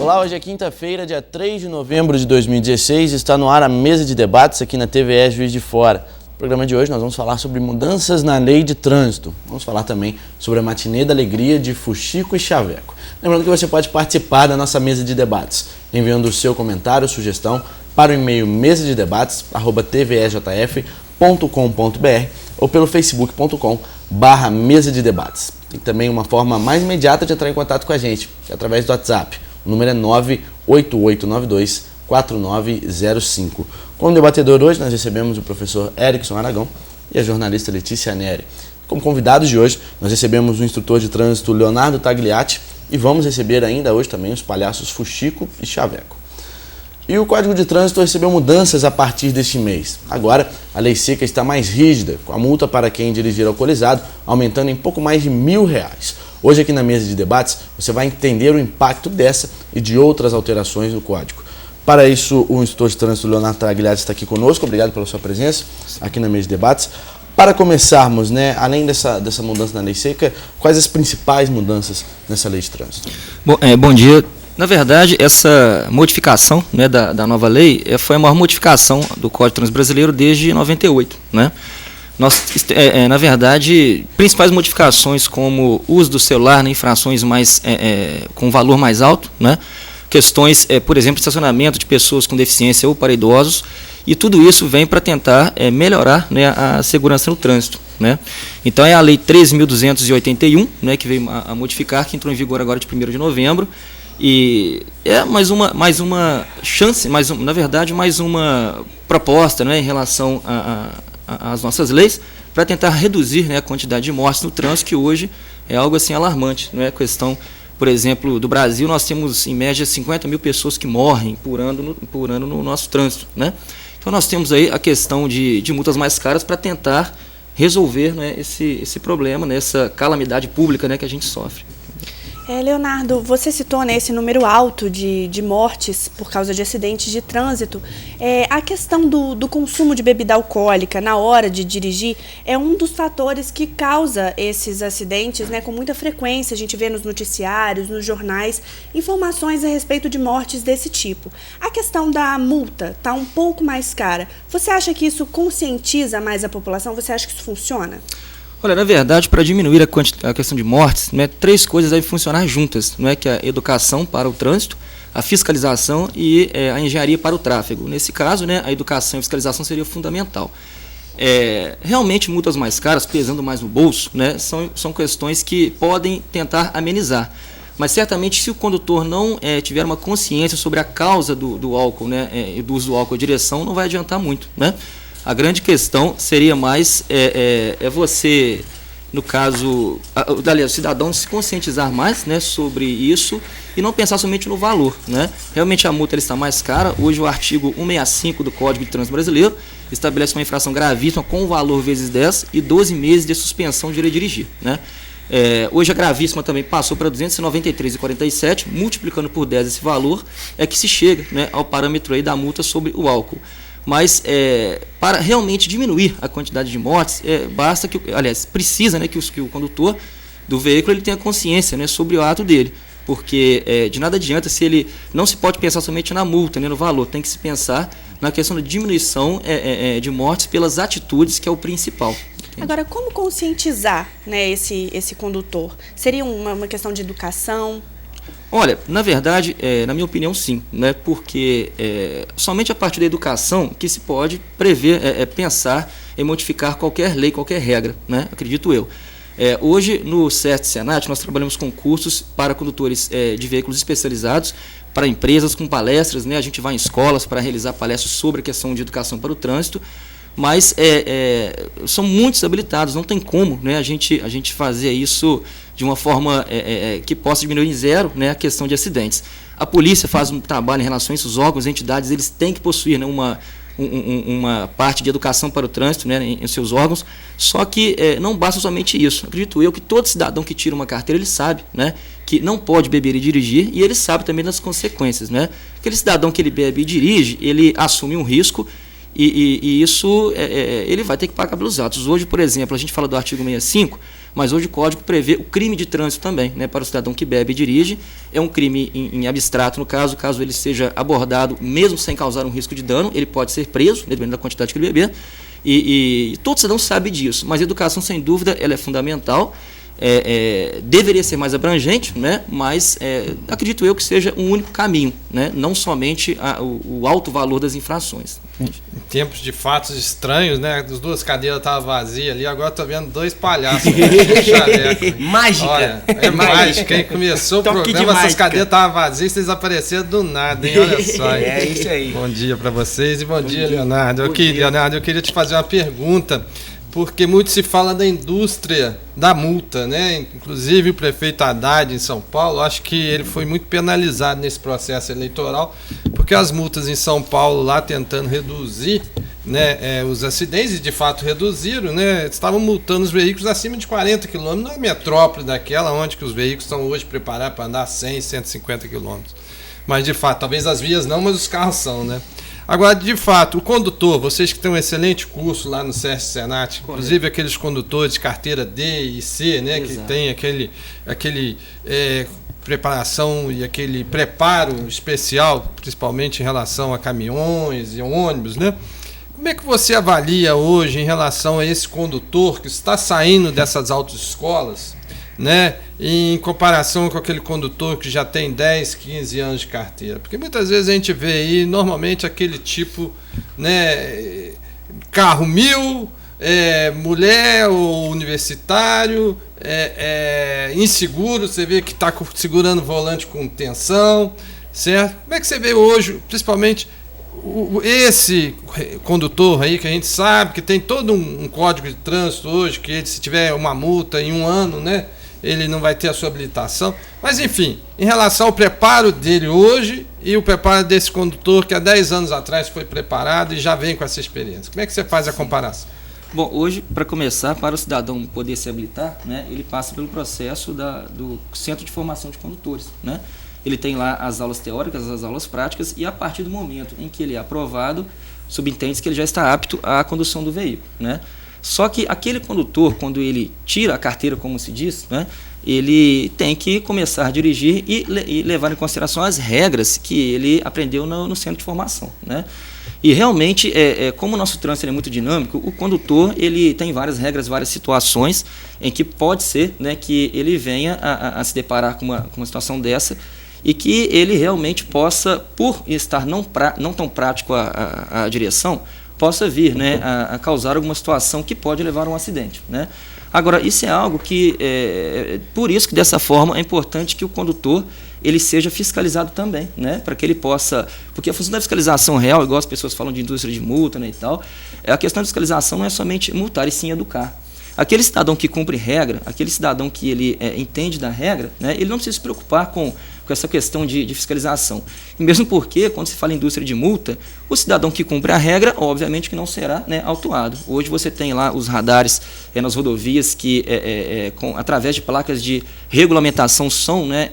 Olá, hoje é quinta-feira, dia 3 de novembro de 2016, está no ar a mesa de debates aqui na TVE Juiz de Fora. No programa de hoje nós vamos falar sobre mudanças na lei de trânsito. Vamos falar também sobre a matinê da alegria de Fuxico e Chaveco. Lembrando que você pode participar da nossa mesa de debates, enviando o seu comentário, sugestão para o e-mail mesadedebates@tvejf.com.br ou pelo facebook.com/mesa de debates. Tem também uma forma mais imediata de entrar em contato com a gente, que é através do WhatsApp. O número é 98892-4905. Como debatedor hoje, nós recebemos o professor Erickson Aragão e a jornalista Letícia Neri. Como convidados de hoje, nós recebemos o instrutor de trânsito Leonardo Tagliati e vamos receber ainda hoje também os palhaços Fuxico e Chaveco. E o Código de Trânsito recebeu mudanças a partir deste mês. Agora, a lei seca está mais rígida, com a multa para quem dirigir alcoolizado aumentando em pouco mais de R$1.000. Hoje aqui na mesa de debates, você vai entender o impacto dessa e de outras alterações no Código. Para isso, o instrutor de trânsito Leonardo Tagliati está aqui conosco. Obrigado pela sua presença aqui na mesa de debates. Para começarmos, além dessa mudança na lei seca, quais as principais mudanças nessa lei de trânsito? Bom dia. Na verdade, essa modificação da nova lei foi a maior modificação do Código de Trânsito Brasileiro desde 98. Nós, na verdade, principais modificações como o uso do celular, infrações com valor mais alto, questões, por exemplo, de estacionamento de pessoas com deficiência ou para idosos, e tudo isso vem para tentar melhorar a segurança no trânsito. Então é a Lei 13.281, que veio a modificar, que entrou em vigor agora de 1º de novembro, e é mais uma chance, na verdade, mais uma proposta em relação às nossas leis para tentar reduzir a quantidade de mortes no trânsito, que hoje é algo assim alarmante. A questão, por exemplo, do Brasil, nós temos em média 50 mil pessoas que morrem por ano no nosso trânsito. Então nós temos aí a questão de multas mais caras para tentar resolver esse problema, essa calamidade pública que a gente sofre. Leonardo, você citou esse número alto de mortes por causa de acidentes de trânsito. A questão do consumo de bebida alcoólica na hora de dirigir é um dos fatores que causa esses acidentes com muita frequência. A gente vê nos noticiários, nos jornais, informações a respeito de mortes desse tipo. A questão da multa está um pouco mais cara. Você acha que isso conscientiza mais a população? Você acha que isso funciona? Olha, na verdade, para diminuir a questão de mortes, três coisas devem funcionar juntas, que é a educação para o trânsito, a fiscalização e a engenharia para o tráfego. Nesse caso, a educação e a fiscalização seria fundamental. Realmente, multas mais caras, pesando mais no bolso, são questões que podem tentar amenizar. Mas certamente, se o condutor não tiver uma consciência sobre a causa do álcool, e do uso do álcool em direção, não vai adiantar muito, A grande questão seria mais você, no caso, o cidadão se conscientizar mais sobre isso e não pensar somente no valor. Realmente a multa está mais cara. Hoje o artigo 165 do Código de Trânsito Brasileiro estabelece uma infração gravíssima com o valor vezes 10 e 12 meses de suspensão de direito de dirigir. Hoje a gravíssima também passou para 293,47, multiplicando por 10 esse valor, é que se chega ao parâmetro aí da multa sobre o álcool. Mas para realmente diminuir a quantidade de mortes, basta precisa que o condutor do veículo ele tenha consciência sobre o ato dele, porque de nada adianta se ele não se pode pensar somente na multa, no valor, tem que se pensar na questão da diminuição de mortes pelas atitudes, que é o principal. Entende? Agora, como conscientizar esse condutor? Seria uma questão de educação? Olha, na verdade, na minha opinião, sim, porque somente a partir da educação que se pode prever, pensar em modificar qualquer lei, qualquer regra, acredito eu. Hoje, no SEST Senat, nós trabalhamos com cursos para condutores de veículos especializados, para empresas com palestras, a gente vai em escolas para realizar palestras sobre a questão de educação para o trânsito, mas são muitos habilitados, não tem como a gente fazer isso de uma forma que possa diminuir em zero a questão de acidentes. A polícia faz um trabalho em relação a isso, os órgãos, as entidades, eles têm que possuir uma parte de educação para o trânsito em seus órgãos, só que não basta somente isso. Acredito eu que todo cidadão que tira uma carteira, ele sabe que não pode beber e dirigir, e ele sabe também das consequências. Aquele cidadão que ele bebe e dirige, ele assume um risco, E isso ele vai ter que pagar pelos atos. Hoje, por exemplo, a gente fala do artigo 65, mas hoje o Código prevê o crime de trânsito também, né, para o cidadão que bebe e dirige. É um crime em abstrato, no caso ele seja abordado, mesmo sem causar um risco de dano, ele pode ser preso, dependendo da quantidade que ele beber. E todo cidadão sabe disso, mas a educação, sem dúvida, ela é fundamental. Deveria ser mais abrangente, né? Mas acredito eu que seja um único caminho, né? Não somente o alto valor das infrações. Em tempos de fatos estranhos, né? As 2 cadeiras estavam vazias ali, agora estou vendo 2 palhaços. Mágica! Olha, é mágica, hein? Começou o programa, essas cadeiras estavam vazias, vocês apareceram do nada, hein? Olha só. É isso aí. Bom dia para vocês e bom dia, Leonardo. Leonardo, eu queria te fazer uma pergunta. Porque muito se fala da indústria da multa, né? Inclusive o prefeito Haddad em São Paulo, acho que ele foi muito penalizado nesse processo eleitoral, porque as multas em São Paulo lá tentando reduzir, né, os acidentes, e de fato reduziram, né? Estavam multando os veículos acima de 40 km, na metrópole daquela, onde que os veículos estão hoje preparados para andar 100, 150 km. Mas de fato, talvez as vias não, mas os carros são, né? Agora, de fato, o condutor, vocês que têm um excelente curso lá no SESC Senat, inclusive aqueles condutores de carteira D e C, né, que tem aquele preparação e aquele preparo especial, principalmente em relação a caminhões e ônibus, né? Como é que você avalia hoje em relação a esse condutor que está saindo dessas autoescolas, né, em comparação com aquele condutor que já tem 10, 15 anos de carteira? Porque muitas vezes a gente vê aí, normalmente, aquele tipo, né, carro 1000, mulher ou universitário, inseguro, você vê que está segurando o volante com tensão, certo? Como é que você vê hoje, principalmente, esse condutor aí, que a gente sabe que tem todo um código de trânsito hoje, que ele, se tiver uma multa em 1 ano, né, ele não vai ter a sua habilitação. Mas, enfim, em relação ao preparo dele hoje e o preparo desse condutor que há 10 anos atrás foi preparado e já vem com essa experiência, como é que você faz a comparação? Bom, hoje, para começar, para o cidadão poder se habilitar, né, ele passa pelo processo do Centro de Formação de Condutores, né? Ele tem lá as aulas teóricas, as aulas práticas, e a partir do momento em que ele é aprovado, subentende-se que ele já está apto à condução do veículo, né? Só que aquele condutor, quando ele tira a carteira, como se diz, né, ele tem que começar a dirigir e levar em consideração as regras que ele aprendeu no centro de formação, né? E realmente, como o nosso trânsito é muito dinâmico, o condutor ele tem várias regras, várias situações em que pode ser, né, que ele venha a se deparar com uma situação dessa, e que ele realmente possa, por estar não tão prático a direção, possa vir, né, a causar alguma situação que pode levar a um acidente, né? Agora, isso é algo que, por isso que dessa forma é importante que o condutor ele seja fiscalizado também, né, para que ele possa, porque a função da fiscalização real, igual as pessoas falam de indústria de multa, né, e tal, a questão da fiscalização não é somente multar, e sim educar. Aquele cidadão que cumpre regra, aquele cidadão que ele entende da regra, né, ele não precisa se preocupar com essa questão de fiscalização. E mesmo porque, quando se fala em indústria de multa, o cidadão que cumpre a regra, obviamente que não será, né, autuado. Hoje você tem lá os radares nas rodovias que, através de placas de regulamentação som, né,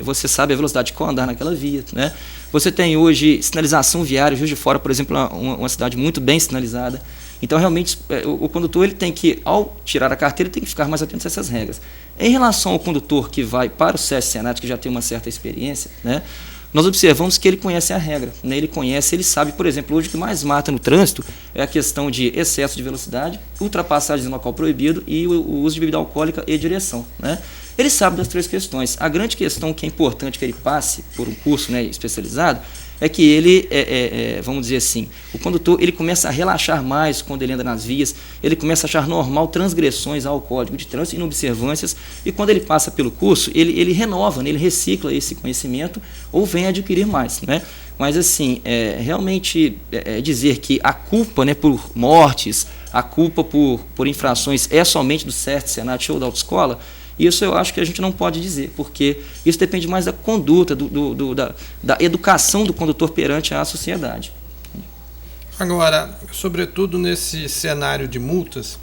você sabe a velocidade que andar naquela via, né? Você tem hoje sinalização viária, Juiz de Fora, por exemplo, uma cidade muito bem sinalizada. Então, realmente, o condutor ele tem que, ao tirar a carteira, tem que ficar mais atento a essas regras. Em relação ao condutor que vai para o SESC Senat, que já tem uma certa experiência, né, nós observamos que ele conhece a regra, né, ele sabe, por exemplo, hoje o que mais mata no trânsito é a questão de excesso de velocidade, ultrapassagem no local proibido e o uso de bebida alcoólica e direção, né? Ele sabe das 3 questões. A grande questão que é importante que ele passe por um curso, né, especializado é que ele, vamos dizer assim, o condutor ele começa a relaxar mais quando ele anda nas vias, ele começa a achar normal transgressões ao Código de Trânsito, inobservâncias, e quando ele passa pelo curso, ele renova, né, ele recicla esse conhecimento ou vem adquirir mais, né? Mas, assim, realmente dizer que a culpa, né, por mortes, a culpa por infrações é somente do SESC, Senat ou da autoescola, isso eu acho que a gente não pode dizer, porque isso depende mais da conduta, da educação do condutor perante a sociedade. Agora, sobretudo nesse cenário de multas,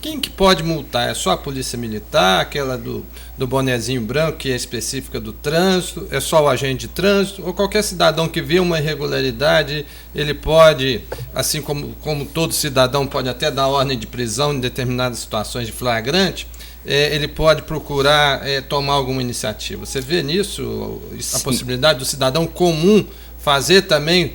quem que pode multar? É só a Polícia Militar, aquela do bonezinho branco, que é específica do trânsito? É só o agente de trânsito? Ou qualquer cidadão que vê uma irregularidade, ele pode, assim como todo cidadão pode até dar ordem de prisão em determinadas situações de flagrante, ele pode procurar tomar alguma iniciativa? Você vê nisso a possibilidade do cidadão comum fazer também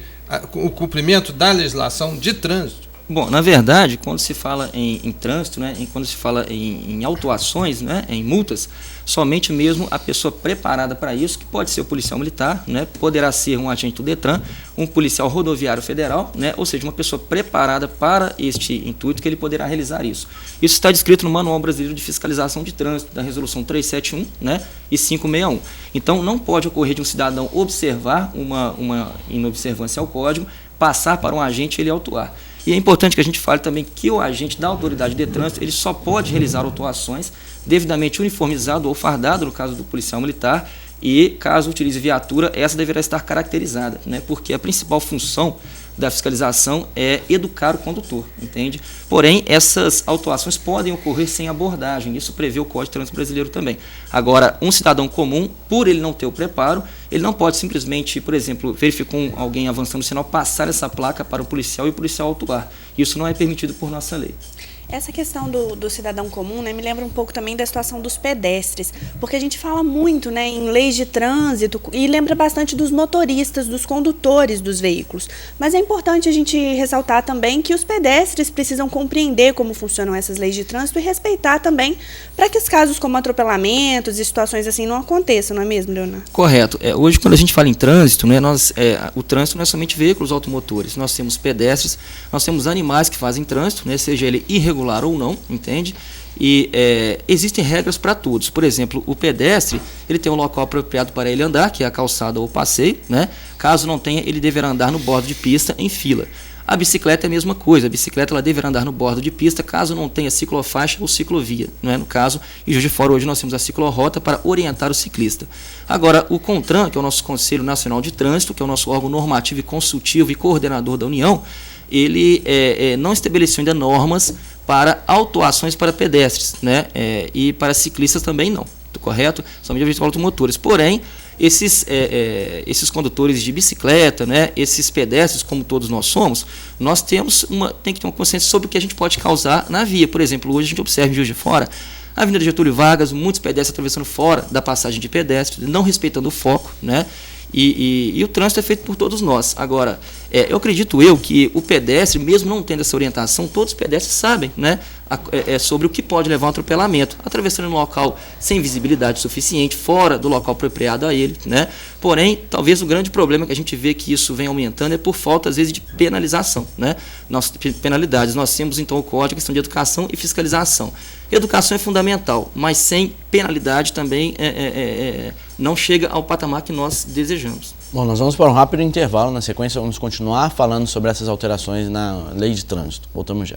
o cumprimento da legislação de trânsito? Bom, na verdade, quando se fala em trânsito, né, quando se fala em autuações, né, em multas, somente mesmo a pessoa preparada para isso, que pode ser o policial militar, né, poderá ser um agente do Detran, um policial rodoviário federal, né, ou seja, uma pessoa preparada para este intuito que ele poderá realizar isso. Isso está descrito no Manual Brasileiro de Fiscalização de Trânsito, da Resolução 371, né, e 561. Então, não pode ocorrer de um cidadão observar uma inobservância ao código, passar para um agente e ele autuar. E é importante que a gente fale também que o agente da autoridade de trânsito ele só pode realizar autuações devidamente uniformizado ou fardado, no caso do policial militar, e caso utilize viatura, essa deverá estar caracterizada, né? Porque a principal função da fiscalização é educar o condutor, entende? Porém, essas autuações podem ocorrer sem abordagem, isso prevê o Código de Trânsito Brasileiro também. Agora, um cidadão comum, por ele não ter o preparo, ele não pode simplesmente, por exemplo, verificar alguém avançando no sinal, passar essa placa para o policial e o policial autuar. Isso não é permitido por nossa lei. Essa questão do cidadão comum, né, me lembra um pouco também da situação dos pedestres, porque a gente fala muito, né, em leis de trânsito e lembra bastante dos motoristas, dos condutores dos veículos. Mas é importante a gente ressaltar também que os pedestres precisam compreender como funcionam essas leis de trânsito e respeitar também para que os casos como atropelamentos e situações assim não aconteçam, não é mesmo, Leonardo? Correto. Hoje, quando a gente fala em trânsito, né, o trânsito não é somente veículos automotores, nós temos pedestres, nós temos animais que fazem trânsito, né, seja ele irregular ou não, entende? E existem regras para todos. Por exemplo, o pedestre, ele tem um local apropriado para ele andar, que é a calçada ou o passeio, né? Caso não tenha, ele deverá andar no bordo de pista em fila. A bicicleta é a mesma coisa, a bicicleta ela deverá andar no bordo de pista, caso não tenha ciclofaixa ou ciclovia, não é? No caso, em Juiz de Fora hoje nós temos a ciclorrota para orientar o ciclista. Agora, o CONTRAN, que é o nosso Conselho Nacional de Trânsito, que é o nosso órgão normativo e consultivo e coordenador da União, ele não estabeleceu ainda normas para autuações para pedestres, né? E para ciclistas também não, correto? Somente para automotores. Porém, esses condutores de bicicleta, né? Esses pedestres, como todos nós somos, nós tem que ter uma consciência sobre o que a gente pode causar na via. Por exemplo, hoje a gente observa em Juiz de Fora, a Avenida Getúlio Vargas, muitos pedestres atravessando fora da passagem de pedestres, não respeitando o foco, né? E o trânsito é feito por todos nós. Agora, eu acredito que o pedestre, mesmo não tendo essa orientação, todos os pedestres sabem, né, sobre o que pode levar a um atropelamento, atravessando um local sem visibilidade suficiente, fora do local apropriado a ele, né? Porém, talvez o grande problema que a gente vê que isso vem aumentando é por falta, às vezes, de penalização, né? Penalidades. Nós temos, então, o Código, a questão de educação e fiscalização. Educação é fundamental, mas sem penalidade também não chega ao patamar que nós desejamos. Bom, nós vamos para um rápido intervalo. Na sequência, vamos continuar falando sobre essas alterações na lei de trânsito. Voltamos já.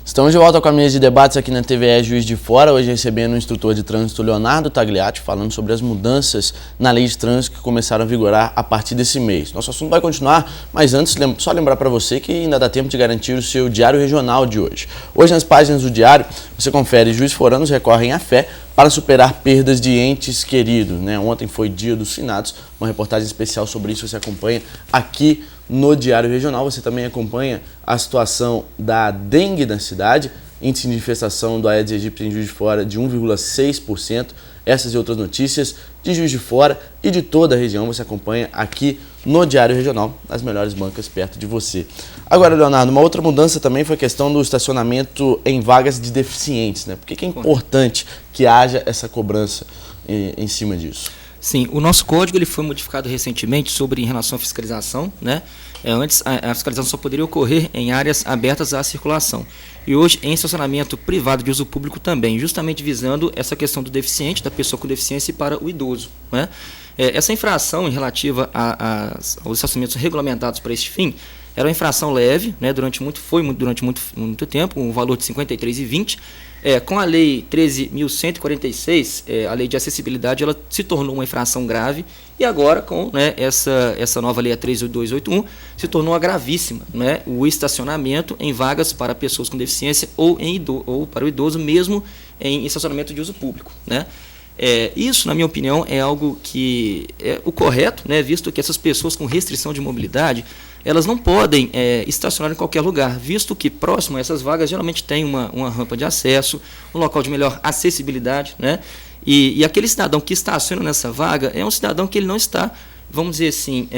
Estamos de volta com a mesa de debates aqui na TVE Juiz de Fora, hoje recebendo o instrutor de trânsito Leonardo Tagliati, falando sobre as mudanças na lei de trânsito que começaram a vigorar a partir desse mês. Nosso assunto vai continuar, mas antes, só lembrar para você que ainda dá tempo de garantir o seu diário regional de hoje. Hoje, nas páginas do diário, você confere Juiz Foranos recorrem à fé para superar perdas de entes queridos, né? Ontem foi Dia dos Finados, uma reportagem especial sobre isso você acompanha aqui no Diário Regional. Você também acompanha a situação da dengue na cidade, índice de infestação do Aedes aegypti em Juiz de Fora de 1,6%. Essas e outras notícias de Juiz de Fora e de toda a região você acompanha aqui no Diário Regional, nas melhores bancas perto de você. Agora, Leonardo, uma outra mudança também foi a questão do estacionamento em vagas de deficientes, né? Por que é importante que haja essa cobrança em cima disso? Sim, o nosso código ele foi modificado recentemente em relação à fiscalização, né? Antes, a fiscalização só poderia ocorrer em áreas abertas à circulação. E hoje, em estacionamento privado de uso público também, justamente visando essa questão do deficiente, da pessoa com deficiência e para o idoso, né? Essa infração relativa aos estacionamentos regulamentados para este fim, Era uma infração leve, né, durante muito tempo, um valor de R$ 53,20. Com a Lei 13.146, a Lei de Acessibilidade, ela se tornou uma infração grave, e agora, com, né, essa nova Lei 13.281, se tornou uma gravíssima, né, o estacionamento em vagas para pessoas com deficiência ou para o idoso, mesmo em estacionamento de uso público, né. Isso, na minha opinião, é algo que é o correto, né, visto que essas pessoas com restrição de mobilidade, elas não podem estacionar em qualquer lugar, visto que próximo a essas vagas geralmente tem uma rampa de acesso, um local de melhor acessibilidade, né, e aquele cidadão que estaciona nessa vaga é um cidadão que ele não está, vamos dizer assim,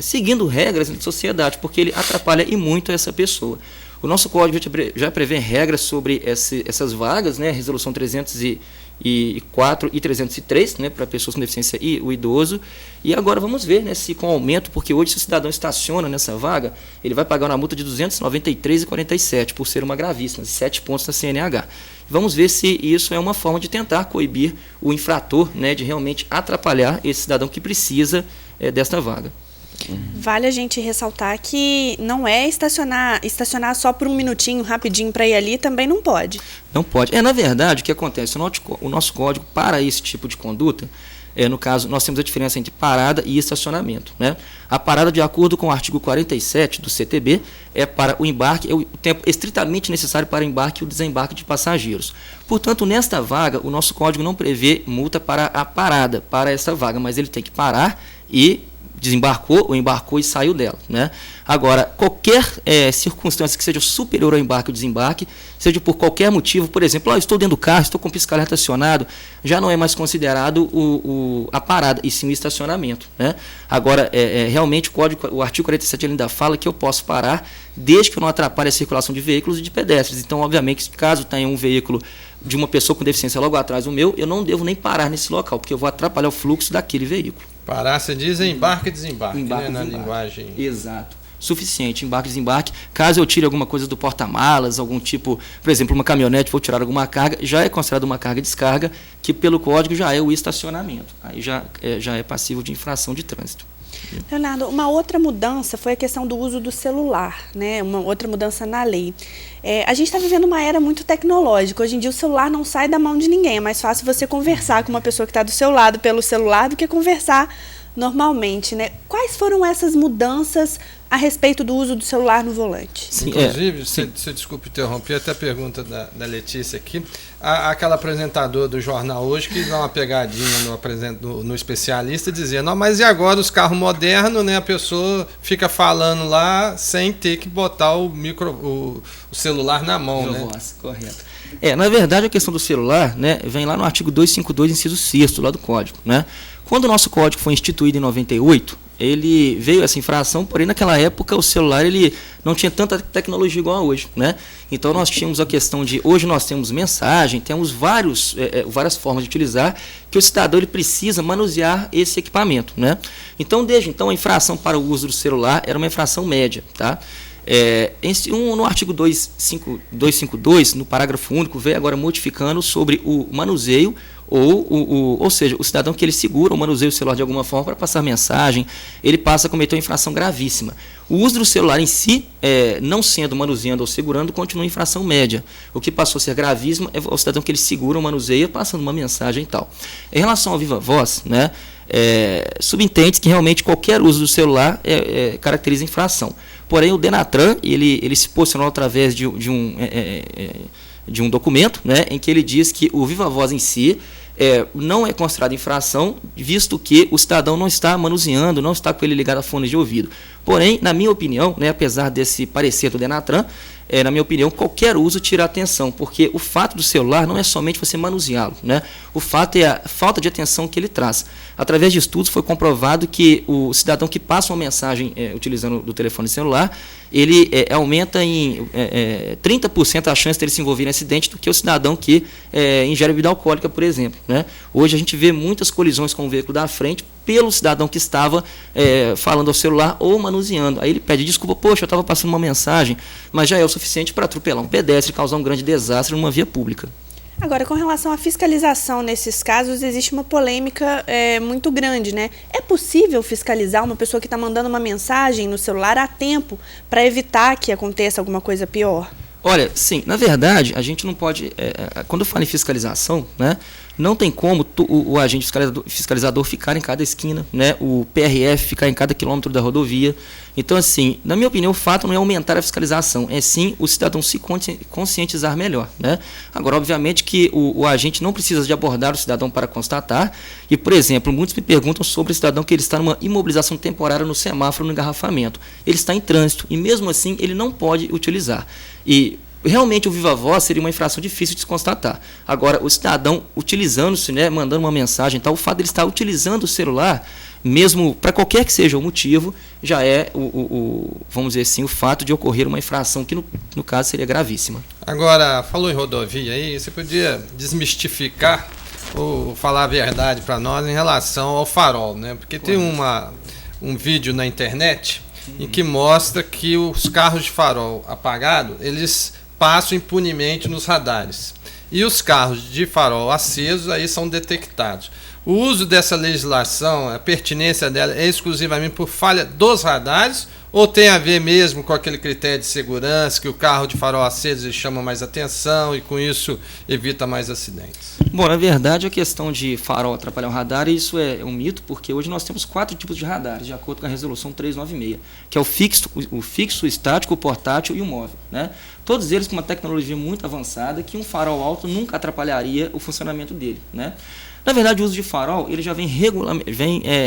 seguindo regras da sociedade, porque ele atrapalha e muito essa pessoa. O nosso código já prevê regras sobre essas vagas, né, Resolução 304 e 303, né, para pessoas com deficiência e o idoso. E agora vamos ver, né, se com aumento, porque hoje se o cidadão estaciona nessa vaga, ele vai pagar uma multa de R$ 293,47 por ser uma gravíssima, 7 pontos na CNH. Vamos ver se isso é uma forma de tentar coibir o infrator, né, de realmente atrapalhar esse cidadão que precisa desta vaga. Vale a gente ressaltar que não é estacionar só por um minutinho, rapidinho para ir ali, também não pode. Não pode. Na verdade, o que acontece? O nosso código, para esse tipo de conduta, no caso, nós temos a diferença entre parada e estacionamento, né? A parada, de acordo com o artigo 47 do CTB, é para o embarque, é o tempo estritamente necessário para o embarque e o desembarque de passageiros. Portanto, nesta vaga, o nosso código não prevê multa para a parada, para essa vaga, mas ele tem que parar e desembarcou ou embarcou e saiu dela, né? Agora, qualquer circunstância que seja superior ao embarque ou desembarque, seja por qualquer motivo, por exemplo, estou dentro do carro, estou com o pisca-alerta acionado, já não é mais considerado a parada, e sim o estacionamento, né? Agora, realmente o artigo 47 ainda fala que eu posso parar desde que eu não atrapalhe a circulação de veículos e de pedestres. Então, obviamente, caso tenha um veículo de uma pessoa com deficiência logo atrás do meu, eu não devo nem parar nesse local, porque eu vou atrapalhar o fluxo daquele veículo. Parar, você diz embarque e desembarque, Embarque, né, na desembarque. linguagem. Exato. Suficiente, embarque e desembarque. Caso eu tire alguma coisa do porta-malas, algum tipo, por exemplo, uma caminhonete, vou tirar alguma carga, já é considerado uma carga e descarga, que pelo código já é o estacionamento. Aí já é passível de infração de trânsito. Leonardo, uma outra mudança foi a questão do uso do celular, né? Uma outra mudança na lei. A gente está vivendo uma era muito tecnológica. Hoje em dia o celular não sai da mão de ninguém. É mais fácil você conversar com uma pessoa que está do seu lado pelo celular do que conversar normalmente, né? Quais foram essas mudanças a respeito do uso do celular no volante? Sim, inclusive, você desculpe interromper, até a pergunta da Letícia aqui, aquela apresentadora do jornal hoje que dá uma pegadinha no especialista, dizendo, não, mas e agora os carros modernos, né, a pessoa fica falando lá sem ter que botar o celular na mão, né? Voz, correto. Na verdade, a questão do celular, né, vem lá no artigo 252, inciso 6º, lá do Código, né? Quando o nosso Código foi instituído em 98, ele veio essa infração, porém naquela época o celular ele não tinha tanta tecnologia igual a hoje, né? Então nós tínhamos a questão de, hoje nós temos mensagem, temos várias formas de utilizar, que o cidadão ele precisa manusear esse equipamento, né? Então desde então a infração para o uso do celular era uma infração média, tá? No artigo 252, no parágrafo único, veio agora modificando sobre o manuseio, ou seja, o cidadão que ele segura ou manuseia o celular de alguma forma para passar mensagem, ele passa a cometer uma infração gravíssima. O uso do celular em si, não sendo manuseando ou segurando, continua em infração média. O que passou a ser gravíssimo é o cidadão que ele segura ou manuseia, passando uma mensagem e tal. Em relação ao Viva Voz, né, subentende-se que realmente qualquer uso do celular caracteriza infração. Porém, o Denatran, ele se posicionou através de um documento, né, em que ele diz que o Viva Voz em si não é considerado infração, visto que o cidadão não está manuseando, não está com ele ligado a fones de ouvido. Porém, na minha opinião, né, apesar desse parecer do Denatran, na minha opinião, qualquer uso tira atenção, porque o fato do celular não é somente você manuseá-lo, né? O fato é a falta de atenção que ele traz. Através de estudos foi comprovado que o cidadão que passa uma mensagem utilizando o telefone celular, ele aumenta em 30% a chance de ele se envolver em acidente do que o cidadão que ingere bebida alcoólica, por exemplo, né? Hoje a gente vê muitas colisões com o veículo da frente pelo cidadão que estava falando ao celular ou manuseando. Aí ele pede desculpa, poxa, eu estava passando uma mensagem, mas já é o suficiente para atropelar um pedestre e causar um grande desastre numa via pública. Agora, com relação à fiscalização nesses casos, existe uma polêmica muito grande, né? É possível fiscalizar uma pessoa que está mandando uma mensagem no celular a tempo para evitar que aconteça alguma coisa pior? Olha, sim, na verdade, a gente não pode, quando eu falo em fiscalização, né, não tem como o agente fiscalizador ficar em cada esquina, né, o PRF ficar em cada quilômetro da rodovia. Então, assim, na minha opinião, o fato não é aumentar a fiscalização, é sim o cidadão se conscientizar melhor, né? Agora, obviamente que o agente não precisa de abordar o cidadão para constatar, e, por exemplo, muitos me perguntam sobre o cidadão que ele está numa imobilização temporária no semáforo, no engarrafamento. Ele está em trânsito, e mesmo assim ele não pode utilizar. E realmente o viva voz seria uma infração difícil de se constatar. Agora, o cidadão utilizando-se, né, mandando uma mensagem, tal, o fato de ele estar utilizando o celular, mesmo para qualquer que seja o motivo, já é, vamos dizer assim, o fato de ocorrer uma infração que, no caso, seria gravíssima. Agora, falou em rodovia aí, você podia desmistificar ou falar a verdade para nós em relação ao farol, né? Porque tem um vídeo na internet em que mostra que os carros de farol apagado, eles passam impunemente nos radares. E os carros de farol acesos aí são detectados. O uso dessa legislação, a pertinência dela é exclusivamente por falha dos radares ou tem a ver mesmo com aquele critério de segurança que o carro de farol aceso chama mais atenção e com isso evita mais acidentes? Bom, na verdade a questão de farol atrapalhar o radar, isso é um mito, porque hoje nós temos 4 tipos de radares, de acordo com a resolução 396, que é o fixo, o estático, o portátil e o móvel, né? Todos eles com uma tecnologia muito avançada que um farol alto nunca atrapalharia o funcionamento dele, né? Na verdade, o uso de farol ele já vem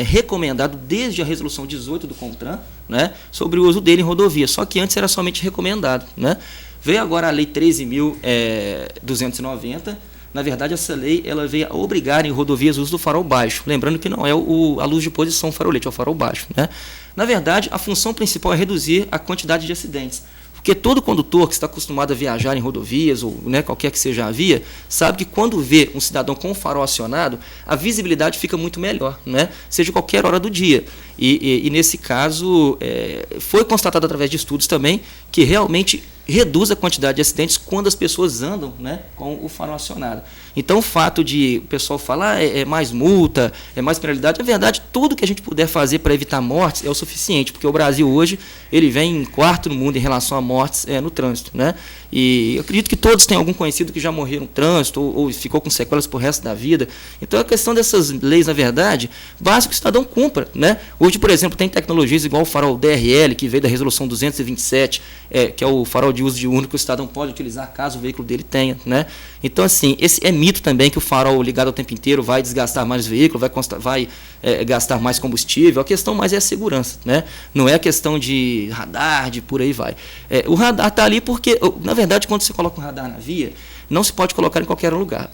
recomendado desde a resolução 18 do CONTRAN, né, sobre o uso dele em rodovia, só que antes era somente recomendado, né? Veio agora a Lei 13.290. Na verdade, essa lei ela veio a obrigar em rodovias o uso do farol baixo, lembrando que não é a luz de posição farolete, é o farol baixo, né? Na verdade, a função principal é reduzir a quantidade de acidentes. Porque todo condutor que está acostumado a viajar em rodovias, ou, né, qualquer que seja a via, sabe que quando vê um cidadão com o farol acionado, a visibilidade fica muito melhor, né? Seja qualquer hora do dia. E nesse caso, foi constatado através de estudos também que realmente reduz a quantidade de acidentes quando as pessoas andam, né, com o farol acionado. Então, o fato de o pessoal falar é mais multa, é mais penalidade, na verdade, tudo que a gente puder fazer para evitar mortes é o suficiente, porque o Brasil hoje ele vem em quarto no mundo em relação a mortes no trânsito, né? E eu acredito que todos têm algum conhecido que já morreu no trânsito ou ficou com sequelas por resto da vida. Então, a questão dessas leis, na verdade, basta que o cidadão cumpra, né? Hoje, por exemplo, tem tecnologias igual o farol DRL, que veio da resolução 227, que é o farol de uso diurno que o cidadão pode utilizar caso o veículo dele tenha, né? Então, assim, esse é mito também que o farol ligado o tempo inteiro vai desgastar mais o veículo, vai gastar mais combustível. A questão mais é a segurança, né? Não é a questão de radar, de por aí vai. O radar está ali porque, na verdade, quando você coloca um radar na via, não se pode colocar em qualquer lugar.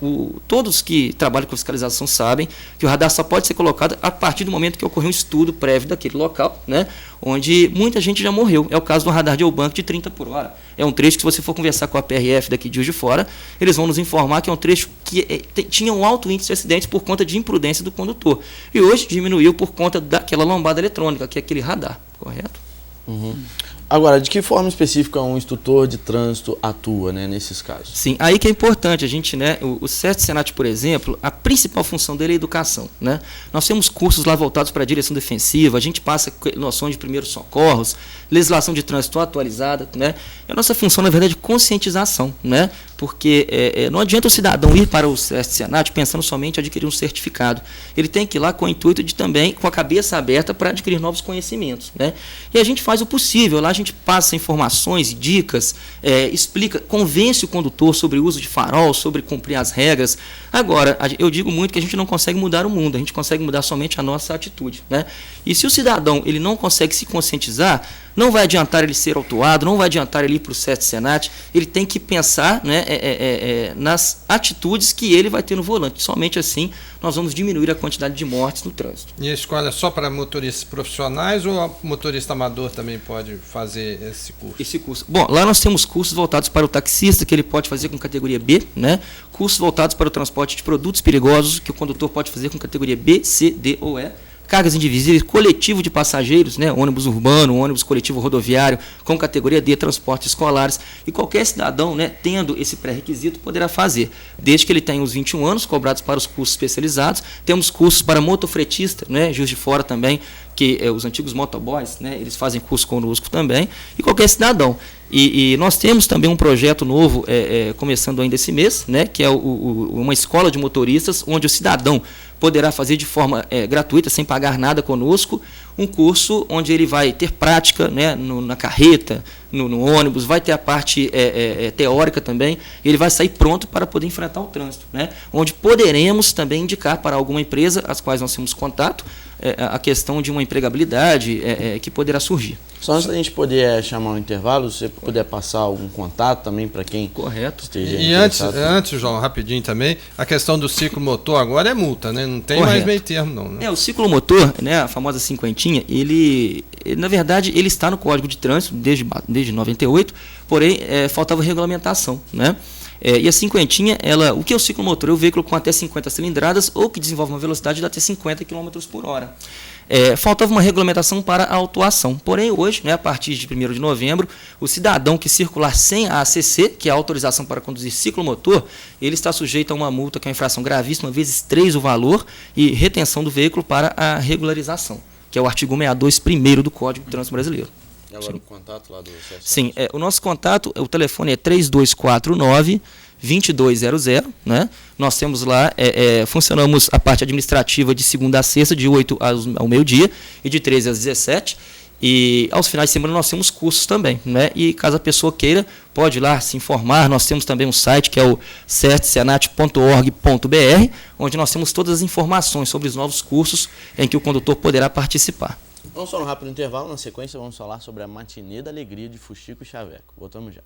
Todos que trabalham com fiscalização sabem que o radar só pode ser colocado a partir do momento que ocorreu um estudo prévio daquele local, né, onde muita gente já morreu. É o caso do radar de Eubank de 30 por hora. É um trecho que, se você for conversar com a PRF daqui de Juiz de Fora, eles vão nos informar que é um trecho que tinha um alto índice de acidentes por conta de imprudência do condutor. E hoje diminuiu por conta daquela lombada eletrônica, que é aquele radar, correto? Uhum. Agora, de que forma específica um instrutor de trânsito atua, né, nesses casos? Sim, aí que é importante a gente, né, o SEST Senat, por exemplo, a principal função dele é a educação, né? Nós temos cursos lá voltados para a direção defensiva, a gente passa noções de primeiros socorros, legislação de trânsito atualizada, né? E a nossa função, na verdade, é conscientização, né? Porque não adianta o cidadão ir para o SEST Senat pensando somente em adquirir um certificado. Ele tem que ir lá com o intuito de também, com a cabeça aberta para adquirir novos conhecimentos, né? E a gente faz o possível, lá a gente passa informações, dicas, explica, convence o condutor sobre o uso de farol, sobre cumprir as regras. Agora, eu digo muito que a gente não consegue mudar o mundo, a gente consegue mudar somente a nossa atitude, né? E se o cidadão ele não consegue se conscientizar, não vai adiantar ele ser autuado, não vai adiantar ele ir para o SEST Senat, ele tem que pensar, né, nas atitudes que ele vai ter no volante. Somente assim nós vamos diminuir a quantidade de mortes no trânsito. E a escola é só para motoristas profissionais ou o motorista amador também pode fazer esse curso? Esse curso. Bom, lá nós temos cursos voltados para o taxista, que ele pode fazer com categoria B, né? Cursos voltados para o transporte de produtos perigosos, que o condutor pode fazer com categoria B, C, D ou E. cargas indivisíveis, coletivo de passageiros, né, ônibus urbano, ônibus coletivo rodoviário, com categoria D, transportes escolares, e qualquer cidadão, né, tendo esse pré-requisito poderá fazer, desde que ele tenha os 21 anos, cobrados para os cursos especializados. Temos cursos para motofretista, né, Juiz de Fora também, que os antigos motoboys, né, eles fazem curso conosco também, e qualquer cidadão. E nós temos também um projeto novo, começando ainda esse mês, né, que é uma escola de motoristas, onde o cidadão poderá fazer de forma gratuita, sem pagar nada conosco, um curso onde ele vai ter prática, né, na carreta, no ônibus, vai ter a parte teórica também, e ele vai sair pronto para poder enfrentar o trânsito, né, onde poderemos também indicar para alguma empresa, as quais nós temos contato, a questão de uma empregabilidade que poderá surgir. Só antes da gente poder chamar um intervalo, se você puder passar algum contato também para quem Correto. esteja E antes, João, rapidinho também, a questão do ciclo motor agora é multa, né? Não tem mais meio termo, não. Né? O ciclomotor, né, a famosa cinquentinha, ele na verdade, ele está no Código de Trânsito desde 98, porém, faltava regulamentação, né? E a cinquentinha, o que é o ciclomotor? É o veículo com até 50 cilindradas ou que desenvolve uma velocidade de até 50 km por hora. Faltava uma regulamentação para a autuação. Porém, hoje, né, a partir de 1º de novembro, o cidadão que circular sem a ACC, que é a autorização para conduzir ciclomotor, ele está sujeito a uma multa, que é uma infração gravíssima, vezes 3 o valor, e retenção do veículo para a regularização, que é o artigo 162 primeiro do Código de Trânsito Brasileiro. E agora o contato lá do CSS? Sim, o nosso contato, o telefone é 3249-2200, né? Nós temos lá, funcionamos a parte administrativa de segunda a sexta, de 8 ao meio-dia e de 13 às 17. E aos finais de semana nós temos cursos também, né? E caso a pessoa queira, pode ir lá se informar. Nós temos também um site que é o certsenat.org.br, onde nós temos todas as informações sobre os novos cursos em que o condutor poderá participar. Vamos só um rápido intervalo, na sequência vamos falar sobre a matinê da alegria de Fuxico e Chaveco. Voltamos já.